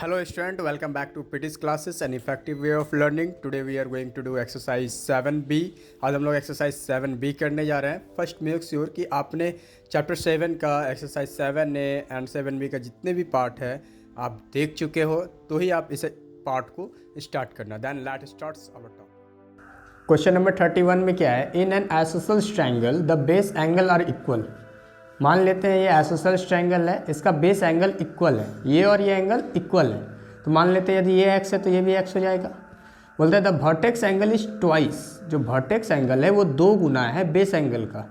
Hello student, welcome back to PT's classes, an effective way of learning. Today we are going to do exercise 7B. आज हम लोग exercise 7B करने जा रहे हैं. First make sure कि आपने chapter 7 का exercise 7A and 7B का जितने भी part है आप देख चुके हो, तो ही आप इसे part को start करना. Then let's start our talk. Question number 31 में क्या है? In an isosceles triangle, the base angle are equal. मान लेते हैं ये आइसोसेलेस ट्रायंगल है, इसका बेस एंगल इक्वल है, ये और ये एंगल इक्वल है, तो मान लेते हैं यदि ये एक्स है तो ये भी एक्स हो जाएगा. बोलते हैं the vertex angle is twice, जो वर्टेक्स एंगल है वो 2 गुना है बेस एंगल का,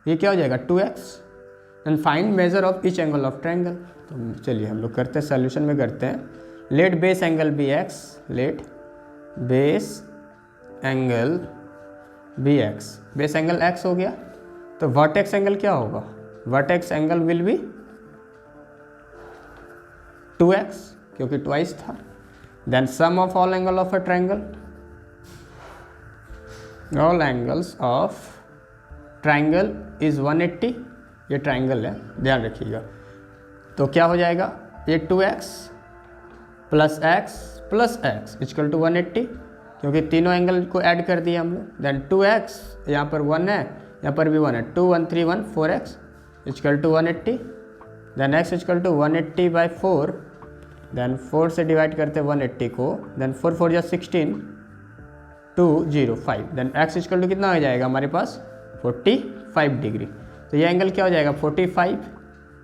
ये क्या हो जाएगा 2x. And find measure of each angle of triangle. तो चलिए हम लोग करते हैं, सोल्यूशन में करते हैं. Let base angle be x, let base angle be x, base angle x हो गया, तो वर्टेक्स एंगल क्या होगा? Vertex angle will be 2x क्योंकि ट्वाइस था. Then sum of all angle of a triangle, all angles of triangle is 180. ये triangle है, ध्यान रखिएगा. तो क्या हो जाएगा? ये 2x plus x plus x equal to 180, क्योंकि तीनों एंगल को ऐड कर दिया हम लोग. देन 2x, यहाँ पर 1 है, यहाँ पर भी 1 है, 2 1 3 1 4x equal to 180. Then x equal to 180 by 4. Then 4 से डिवाइड करते 180 को, देन 4 4 जा 16 205. देन x इक्वल टू कितना हो जाएगा हमारे पास? 45 डिग्री. तो ये एंगल क्या हो जाएगा? 45.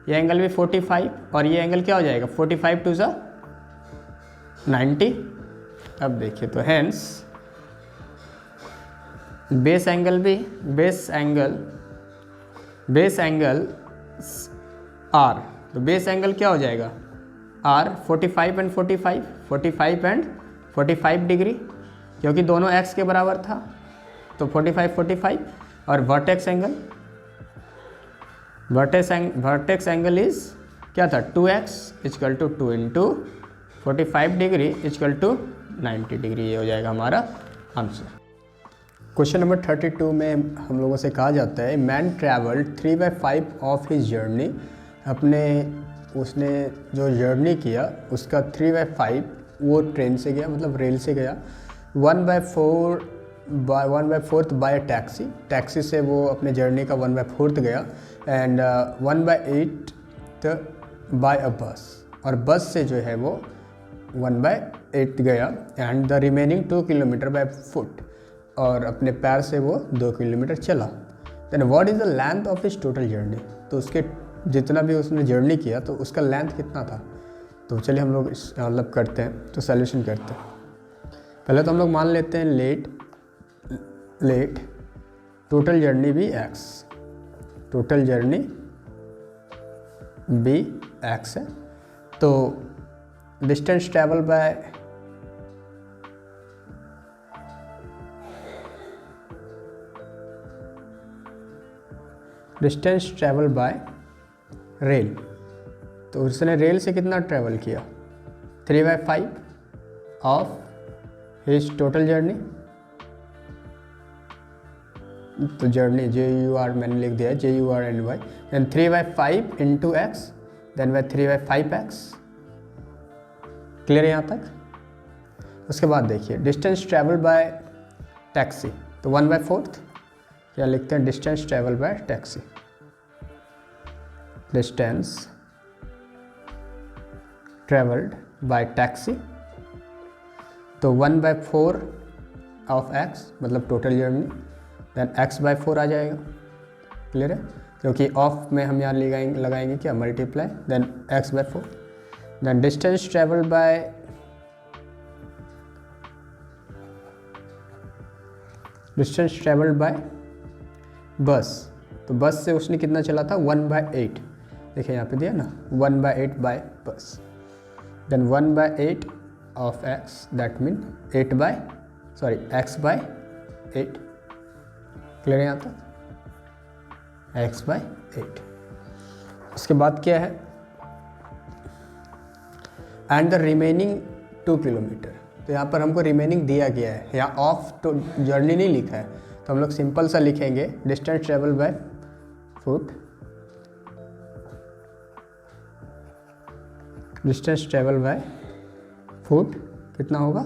ये एंगल भी 45 और ये एंगल क्या हो जाएगा? 45 टू 90. अब देखिए तो हैंस बेस एंगल भी, बेस एंगल आर, तो बेस एंगल क्या हो जाएगा? आर 45 एंड 45, 45 एंड 45 डिग्री, क्योंकि दोनों एक्स के बराबर था, तो 45 45. और वर्टेक्स एंगल इज क्या था? 2x equal to 2 into 45 degree equal to 90 degree. ये हो जाएगा हमारा आंसर. क्वेश्चन नंबर 32 में हम लोगों से कहा जाता है man travelled 3/5 of his journey. उसने जो जर्नी किया उसका 3/5 वो ट्रेन से गया, मतलब रेल से गया. 1/4 बाय टैक्सी, टैक्सी से वो अपने जर्नी का 1/4 गया. एंड 1/8 बाय अ बस, और बस से जो है वो 1/8 गया. And the remaining 2 kilometre by foot, और अपने पैर से वो 2 किलोमीटर चला. Then what is the length of his total journey. तो उसके जितना भी उसने जर्नी किया तो उसका लेंथ कितना था. तो चलिए हम लोग मतलब करते हैं, तो सॉल्यूशन करते हैं. पहले तो हम लोग मान लेते हैं लेट टोटल जर्नी भी x, टोटल जर्नी भी x है. तो डिस्टेंस ट्रैवल बाय रेल, तो उसने रेल से कितना ट्रैवल किया? 3/5 ऑफ हिज टोटल जर्नी. तो जर्नी JUR मैंने लिख दिया है, JURNY. Then 3/5 into x, then by 3/5x. Clear है यहाँ तक? उसके बाद देखिए डिस्टेंस ट्रैवल बाय टैक्सी, तो 1/4 या लिखते हैं distance travel by taxi. Distance travelled bye taxi, तो 1/4 ऑफ x मतलब टोटल जर्नी. देन x/4 आ जाएगा. क्लियर है? क्योंकि ऑफ में हम यहाँ लगाएंगे क्या? Multiply. Then x/4. Then distance travelled by bus, तो बस से उसने कितना चला था? 1/8. देखिए यहाँ पे दिया ना, 1/8 by bus. Then 1/8 of x, that mean x/8. Clear है यहाँ तक? x/8. उसके बाद क्या है? And the remaining 2 kilometre. तो यहाँ पर हमको रिमेनिंग दिया गया है, यहाँ ऑफ तो जर्नी नहीं लिखा है, तो हम लोग सिंपल सा लिखेंगे distance travel by foot, distance travel by foot कितना होगा,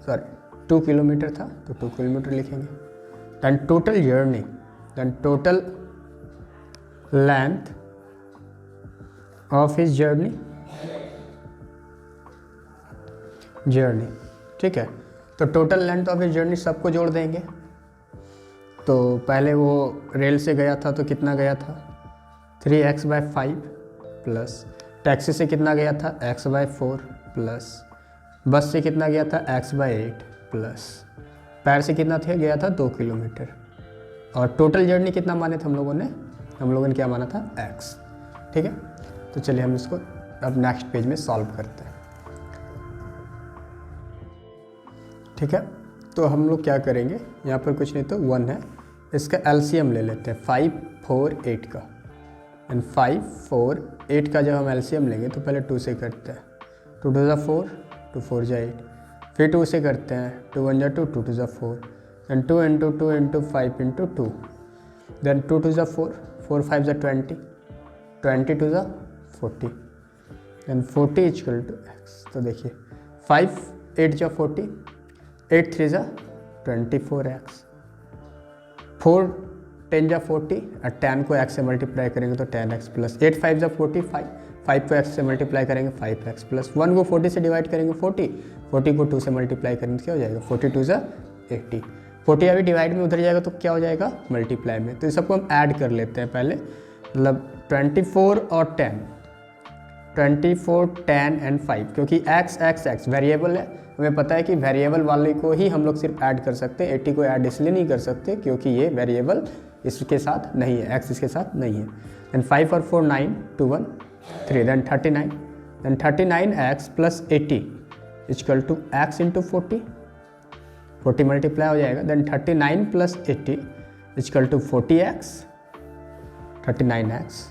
सॉरी 2 किलोमीटर था तो 2 किलोमीटर लिखेंगे। Then total journey, then total length of his journey, ठीक है। तो total length of his journey सबको जोड़ देंगे। तो पहले वो रेल से गया था तो कितना गया था 3x/5 प्लस टैक्सी से कितना गया था x/4 प्लस बस से कितना गया था x/8 प्लस पैर से कितना थे गया था 2 किलोमीटर। और टोटल जर्नी कितना माने थे हम लोगों ने क्या माना था x, ठीक है। तो चलिए हम इसको अब नेक्स्ट पेज में सॉल्व करते हैं, ठीक है। तो हम लोग क्या करेंगे, यहाँ पर कुछ नहीं तो 1 है, इसका एलसीएम ले लेते हैं 5, 4, 8 का। एंड 5, 4, 8 का जब हम एलसीएम लेंगे तो पहले 2 से करते हैं, 2 2 4, 2 4 8, फिर 2 से करते हैं, 2 1 2, 2 2 4, and 2 into 2 into 5 into 2, then 2 2 4, 4 5 20, 20 2 40, then 40 equal to x. तो देखिए 5 8 40, 8 3 24x, 4 10 40 और 10 को x से मल्टीप्लाई करेंगे तो 10x प्लस 8 5 45, 5 को x से मल्टीप्लाई करेंगे 5x प्लस 1 को 40 से डिवाइड करेंगे 40 को 2 से मल्टीप्लाई करेंगे तो क्या हो जाएगा 42 80, 40 अभी डिवाइड में उधर जाएगा तो क्या हो जाएगा मल्टीप्लाई में। तो इस सबको हम ऐड कर लेते हैं पहले, मतलब 24 और 10, 24 10 एंड 5, क्योंकि x वेरिएबल है, हमें पता है कि वेरिएबल वाले को ही हम लोग सिर्फ ऐड कर सकते हैं, 80 को ऐड इसलिए नहीं कर सकते क्योंकि ये वेरिएबल इसके साथ नहीं है, x इसके साथ नहीं है। देन 5 और 4 9, 2 1 3, then 39, then 39x plus 80 equal to x into 40 multiply हो जाएगा। Then 39 plus 80 equal to 40x, 39x।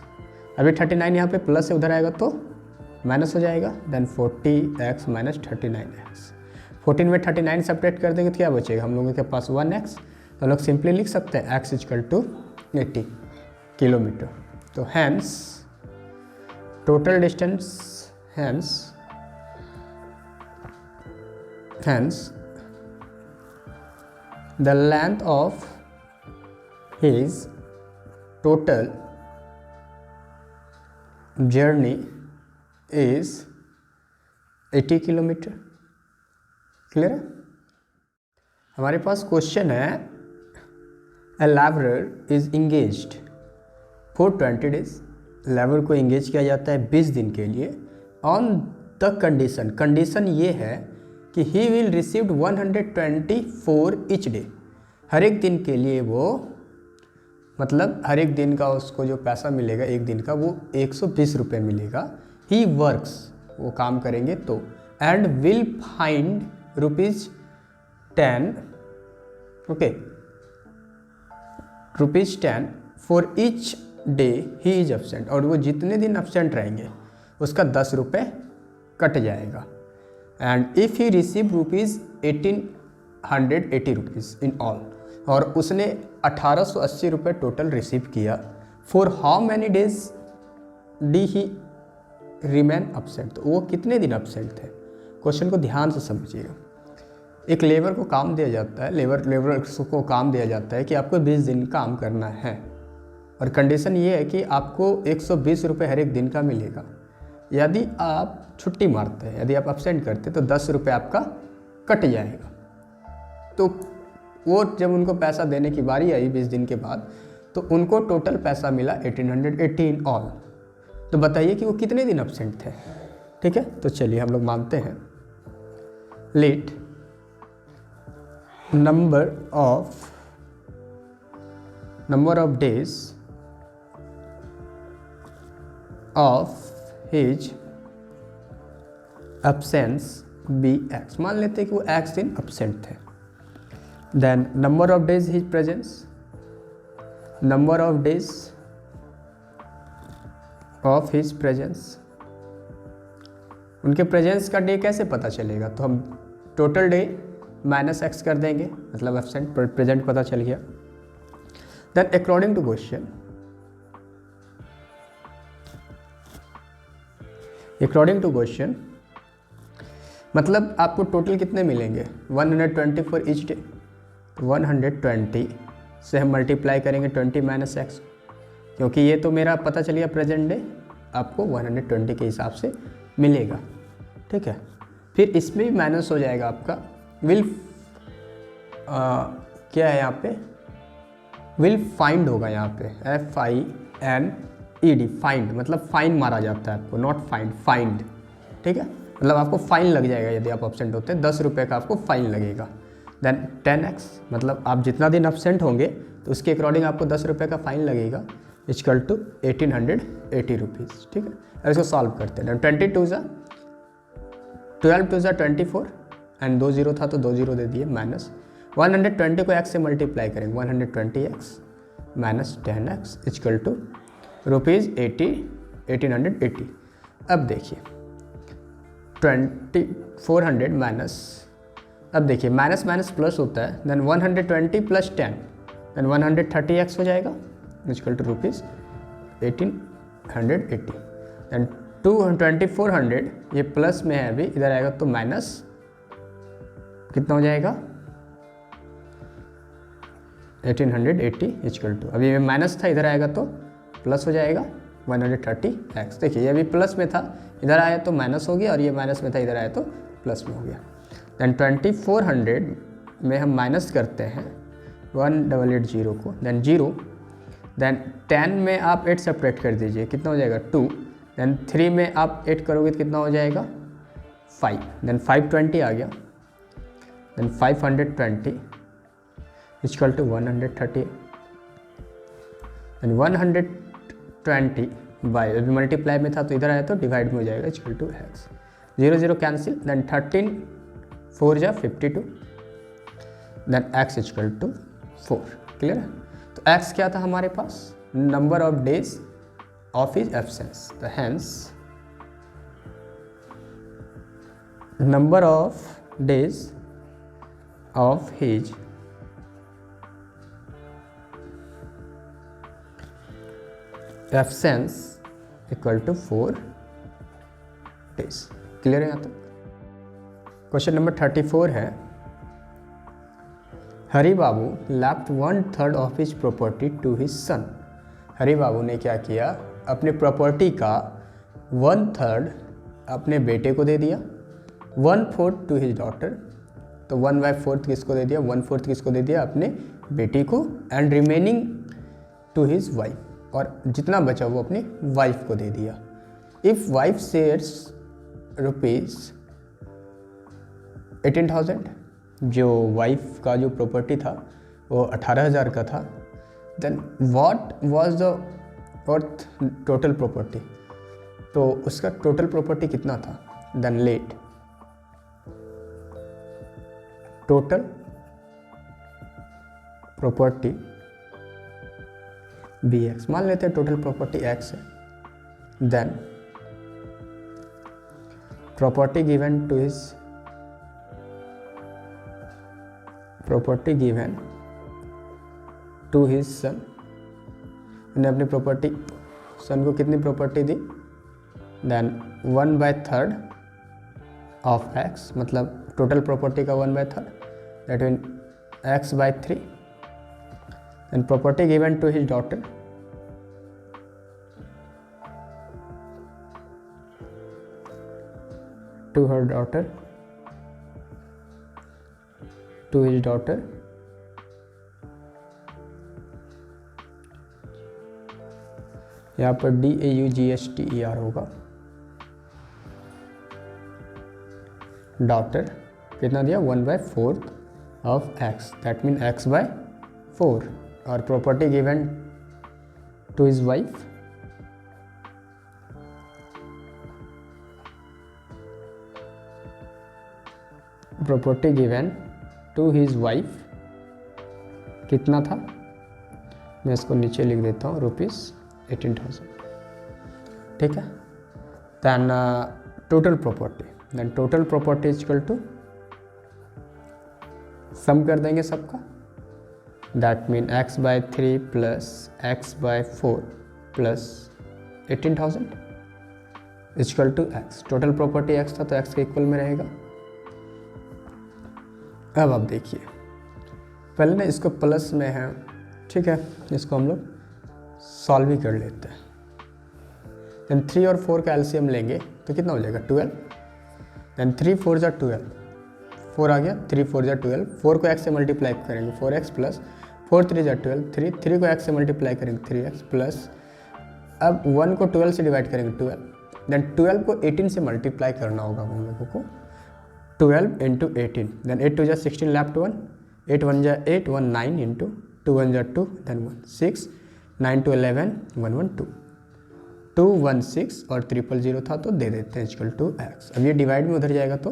अभी 39 यहाँ पे प्लस है, उधर आएगा तो माइनस हो जाएगा, देन 40x माइनस 39x। 14 में 39 सब्ट्रैक्ट कर देंगे तो क्या बचेगा, हम लोगों के पास 1x, तो हम लोग सिंपली लिख सकते हैं x इक्वल टू 80 किलोमीटर। तो hence total distance, hence the length of his total journey is 80 kilometre. Clear है। हमारे पास क्वेश्चन है, a labourer is engaged for 20 days, labour को इंगेज किया जाता है 20 दिन के लिए, ऑन द कंडीशन ये है कि he will received 124 each day, हर एक दिन के लिए वो, मतलब हर एक दिन का उसको जो पैसा मिलेगा एक दिन का वो 120 रुपये मिलेगा। ही वर्क्स, वो काम करेंगे तो, and will find ₹10, okay, ₹10 for each day he is absent, और वो जितने दिन एब्सेंट रहेंगे उसका 10 रुपये कट जाएगा। And if he receive ₹1880 in all, और उसने 1880 रुपये टोटल रिसीव किया। For how many days D he remain absent, तो वो कितने दिन एब्सेंट थे। क्वेश्चन को ध्यान से समझिएगा। एक लेबर को काम दिया जाता है, लेबर को काम दिया जाता है कि आपको 20 दिन काम करना है, और कंडीशन ये है कि आपको 120 रुपये हर एक दिन का मिलेगा। यदि आप छुट्टी मारते हैं, यदि आप एब्सेंट करते तो 10 रुपये आपका कट जाएगा। तो वो जब उनको पैसा देने की बारी आई 20 दिन के बाद, तो उनको टोटल पैसा मिला 1880 इन ऑल। तो बताइए कि वो कितने दिन एब्सेंट थे। ठीक है, तो चलिए हम लोग मानते हैं, let number of days of his absence be x. मान लेते हैं कि वो एक्स दिन एब्सेंट थे। Then number of days his presence, number of days of his presence, उनके प्रेजेंस का डे कैसे पता चलेगा, तो हम टोटल डे माइनस एक्स कर देंगे, मतलब एब्सेंट प्रेजेंट पता चल गया। देन अकॉर्डिंग टू क्वेश्चन, मतलब आपको टोटल कितने मिलेंगे 120 फॉर ईच डे। तो 120 से हम मल्टीप्लाई करेंगे 20 माइनस एक्स, क्योंकि ये तो मेरा पता चलिए प्रेजेंट डे आपको 120 के हिसाब से मिलेगा। ठीक है, फिर इसमें भी माइनस हो जाएगा आपका विल क्या है यहाँ पे विल फाइंड होगा यहाँ पे FINED फाइंड, मतलब फाइन मारा जाता है आपको, नॉट फाइंड, फाइंड। ठीक है, मतलब आपको फाइन लग जाएगा यदि आप एब्सेंट होते हैं, 10 रुपये का आपको फाइन लगेगा। देन 10x, मतलब आप जितना दिन एब्सेंट होंगे तो उसके अकॉर्डिंग आपको 10 रुपये का फाइन लगेगा, इक्वल टू 1880 रुपीज़। ठीक है, अब इसको सॉल्व करते हैं। 12 2 24 एंड 2 0 था तो 2 0 दे दिए, माइनस 120 को x से मल्टीप्लाई करेंगे, 120x minus 10x equal to rupees 1880। अब देखिए 2400 माइनस, अब देखिए माइनस माइनस प्लस होता है, देन 120 प्लस 10 देन 130x हो जाएगा इक्वल टू रुपीज़ 1880। देन 2400 ये प्लस में है, अभी इधर आएगा तो माइनस कितना हो जाएगा 1880 इक्वल टू, अभी ये माइनस था, इधर आएगा तो प्लस हो जाएगा 130x। देखिए ये अभी प्लस में था, इधर आया तो माइनस हो गया, और ये माइनस में था, इधर आया तो प्लस में हो गया। देन 2400 में हम माइनस करते हैं 1880 को, देन 0, देन 10 में आप 8 सेपरेट कर दीजिए, कितना हो जाएगा 2, देन 3 में आप 8 करोगे तो कितना हो जाएगा 5, देन 520 आ गया, then 520 equal to 130, then 120 by, अभी मल्टीप्लाई में था तो इधर आया तो डिवाइड में हो जाएगा equal to x, 0 0 cancel, then 13 4 जा 52, then x equal to 4। Clear है, तो x क्या था हमारे पास, number of days of his absence, तो hence number of days of his absence equal to 4 days. क्लियर है यहाँ तक। क्वेश्चन नंबर 34 है, Hari Babu left 1/3 of his property to his son. Hari Babu ने क्या किया, अपने प्रॉपर्टी का 1/3 अपने बेटे को दे दिया, 1/4 टू हिज डॉटर, तो 1/4 किसको दे दिया, 1/4 किसको दे दिया, अपने बेटी को, and remaining to his wife, और जितना बचा वो अपनी वाइफ को दे दिया। इफ़ वाइफ शेयर्स रुपीज़ 18,000, जो वाइफ का जो प्रॉपर्टी था वो 18,000 का था, then what was the worth total property, तो उसका टोटल प्रॉपर्टी कितना था, then let total property BX, मान लेते हैं टोटल प्रॉपर्टी X है, then property given to his son, ने अपनी प्रॉपर्टी सन को कितनी प्रॉपर्टी दी, देन 1/3 ऑफ X, मतलब टोटल प्रॉपर्टी का 1/3, that mean X/3, and property given to his daughter, to his daughter, यहाँ पर DAUGHTER होगा, डॉटर कितना दिया 1/4 of X, that mean X/4, और property given to his wife, property given to his wife कितना था, मैं इसको नीचे लिख देता हूँ, ₹18,000। ठीक है, then total property equal to, sum कर देंगे सबका, that mean X/3 plus X/4 plus 18,000 equal to X। Total property X था तो X के इक्वल में रहेगा, अब आप देखिए, पहले ना इसको प्लस में है, ठीक है, इसको हम लोग सॉल्व ही कर लेते हैं। देन 3 और 4 का एलसीएम लेंगे तो कितना हो जाएगा 12। देन 3 4 जा 12, 4 आ गया, 3 4 जा 12, 4 को x से मल्टीप्लाई करेंगे 4x प्लस 4 3 जा 12, 3 को x से मल्टीप्लाई करेंगे 3x प्लस, अब 1 को 12 से डिवाइड करेंगे 12, देन 12 को 18 से मल्टीप्लाई करना होगा हम लोगों को, 12 इंटू 18, देन 8 2 जा 16 लेफ्ट 1, 8 1 जा 8, 1 9 इंटू 2 1 जा 2, देन 1 6, 9 2 11, 1 1 2, 2 1 6 और 000 था तो दे देते हैं इक्वल टू x। अब ये डिवाइड में उधर जाएगा तो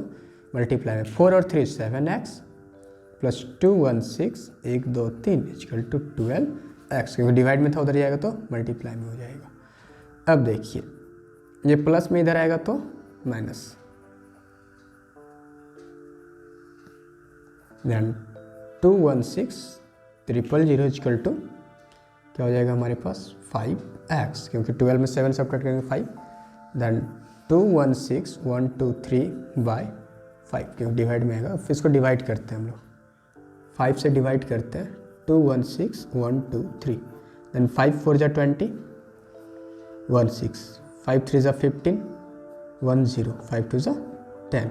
मल्टीप्लाई में 4 और 3 7x plus 2 1 6 1 2 3 equal to 12x, क्योंकि डिवाइड में था उधर जाएगा तो मल्टीप्लाई में हो जाएगा। अब देखिए ये प्लस में इधर आएगा तो माइनस, देन 2 1 6 000 इक्वल टू क्या हो जाएगा हमारे पास 5x, क्योंकि 12 में 7 सब्ट्रैक्ट करेंगे 5, देन 2 1 6 1 2 3 बाई 5, क्योंकि डिवाइड में आएगा। फिर इसको डिवाइड करते हैं हम लोग, 5 से डिवाइड करते हैं, 2 1 6 1 2 3, देन 5 4 जा 20, 1 6, 5 3 जा 15, 1 0, 5 2 जा 10,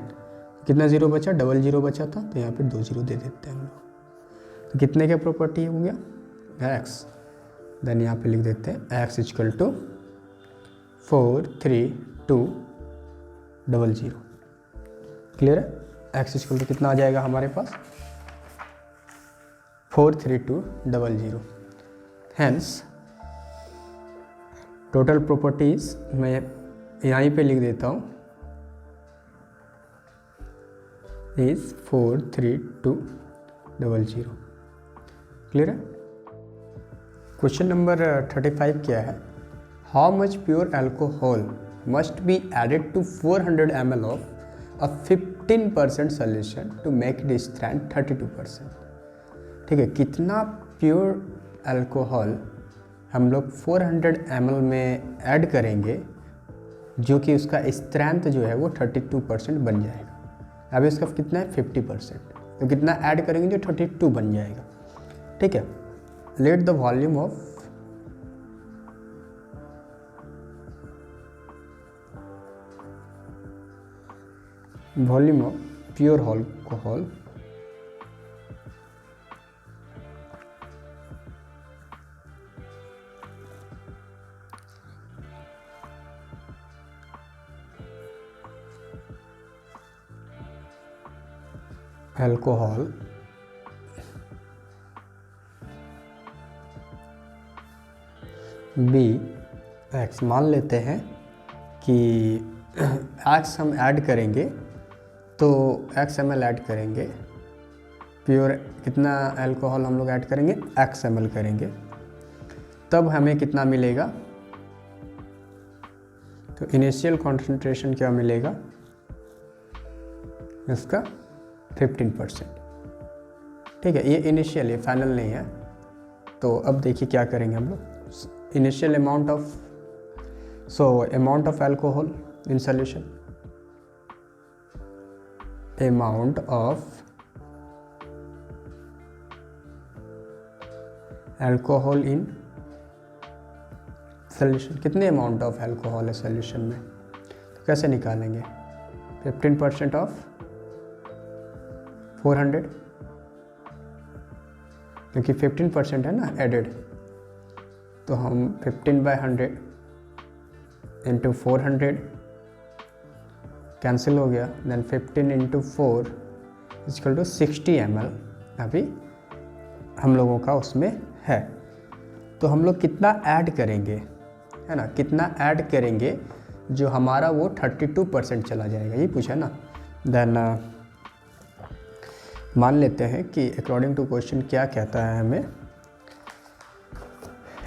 कितना जीरो बचा, डबल जीरो बचा था तो यहाँ पे 2 जीरो दे देते हैं हम लोग। तो कितने का प्रॉपर्टी हो गया x, देन यहाँ पे लिख देते हैं x इक्वल टू 4 3 2 0 0। क्लियर है, x इक्वल टू कितना आ जाएगा हमारे पास 4 3 2 0 0। हैंस टोटल प्रॉपर्टीज मैं यहीं पे लिख देता हूँ इज 4 3 2 0 0। क्लियर है। क्वेश्चन नंबर 35 क्या है, how much pure alcohol must be added to 400 ml of a 15% solution to make it strength 32%। ठीक है, कितना प्योर अल्कोहल हम लोग 400 ml में ऐड करेंगे जो कि उसका स्ट्रेंथ जो है वो 32% बन जाएगा। अब इसका कितना है 50%, तो कितना ऐड करेंगे जो 32 बन जाएगा। ठीक है, let the volume of pure alcohol be x, मान लेते हैं कि एक्स हम ऐड करेंगे तो एक्स ml ऐड करेंगे, प्योर कितना अल्कोहल हम लोग ऐड करेंगे एक्स ml करेंगे, तब हमें कितना मिलेगा, तो इनिशियल कॉन्सेंट्रेशन क्या मिलेगा इसका 15%। ठीक है, ये इनिशियल है, फाइनल नहीं है। तो अब देखिए क्या करेंगे हम लोग, initial amount of alcohol in solution, amount of alcohol in solution, कितने अमाउंट ऑफ अल्कोहल है सॉल्यूशन में, तो कैसे निकालेंगे 15% ऑफ 400, क्योंकि 15% है ना एडेड, तो हम 15/100 इंटू 400 कैंसिल हो गया, then 15 into 4 equal to 60 ml अभी हम लोगों का उसमें है। तो हम लोग कितना ऐड करेंगे, है ना, कितना ऐड करेंगे जो हमारा वो 32% चला जाएगा, ये पूछा ना। देन मान लेते हैं कि अकॉर्डिंग टू क्वेश्चन क्या कहता है हमें,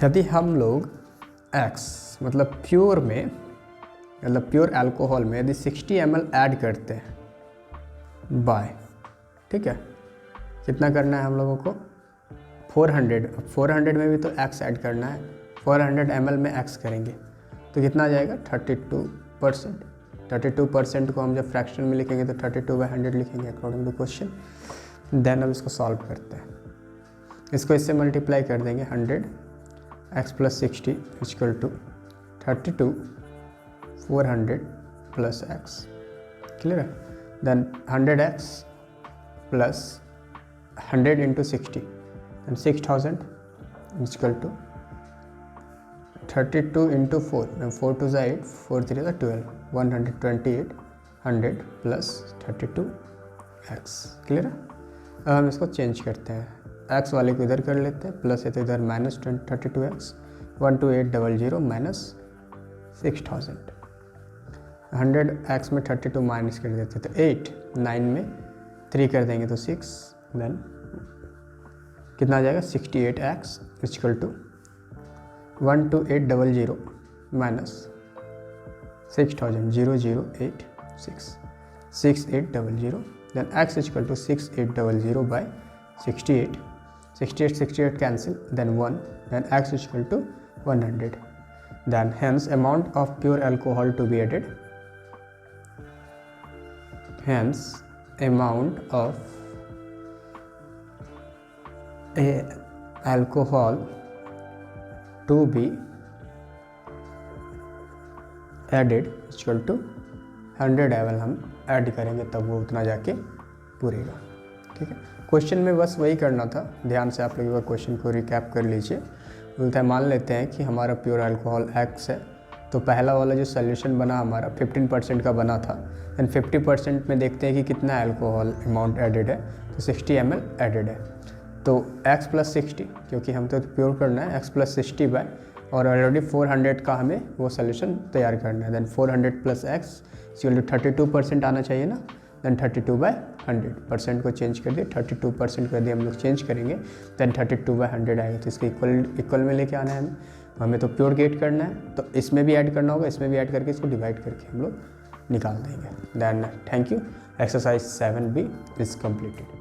यदि हम लोग x मतलब प्योर में, मतलब प्योर अल्कोहल में यदि 60 ml ऐड करते हैं बाय, ठीक है, कितना करना है हम लोगों को 400 में भी तो x ऐड करना है, 400 ml में x करेंगे तो कितना आ जाएगा 32%। 32% को हम जब फ्रैक्शन में लिखेंगे तो 32/100 लिखेंगे अकॉर्डिंग टू क्वेश्चन। देन अब इसको सॉल्व करते हैं। इसको इससे मल्टीप्लाई कर देंगे 100 x plus 60 equal to 32 400 plus x। Clear है? Then 100x plus 100 into 60 then 6000 equal to 32 into 4 then 4 two 8 4 3 12 128 100 plus 32x। Clear है? अब हम इसको चेंज करते हैं, x वाले को इधर कर लेते हैं, प्लस है तो इधर माइनस 32x 12800 माइनस 6000। 100x में 32 माइनस कर देते तो 8, 9 में 3 कर देंगे तो 6, देन कितना आ जाएगा 68x equal to 12800 minus 6000 0086 6800 then x equal to 6800 by 68 68 cancel then 1 then x is equal to 100 then hence amount of pure alcohol to be added, hence amount of a alcohol to be added is equal to 100 एवल हम add करेंगे तब वो उतना जाके पूरेगा। ठीक है, question में बस वही करना था, ध्यान से आप लोग एक बार क्वेश्चन को रिकैप कर लीजिए। बोलता है मान लेते हैं कि हमारा प्योर अल्कोहल x है, तो पहला वाला जो सोल्यूशन बना हमारा 15% का बना था, देन 50% में देखते हैं कि कितना अल्कोहल अमाउंट एडेड है, तो 60 ml एडेड है। तो x प्लस 60 क्योंकि हम तो प्योर करना है x प्लस 60 बाय और ऑलरेडी 400 का हमें वो सोल्यूशन तैयार करना है, then 400 plus x equal to 32% आना चाहिए ना, देन 32/100 को चेंज कर दिए, 32% कर दिए हम लोग चेंज करेंगे, देन 32/100 आएगा। तो इसके इक्वल में लेके आना है हमें तो प्योर गेट करना है, तो इसमें भी ऐड करना होगा, इसमें भी ऐड करके इसको डिवाइड करके हम लोग निकाल देंगे। Then thank you, exercise 7B is completed.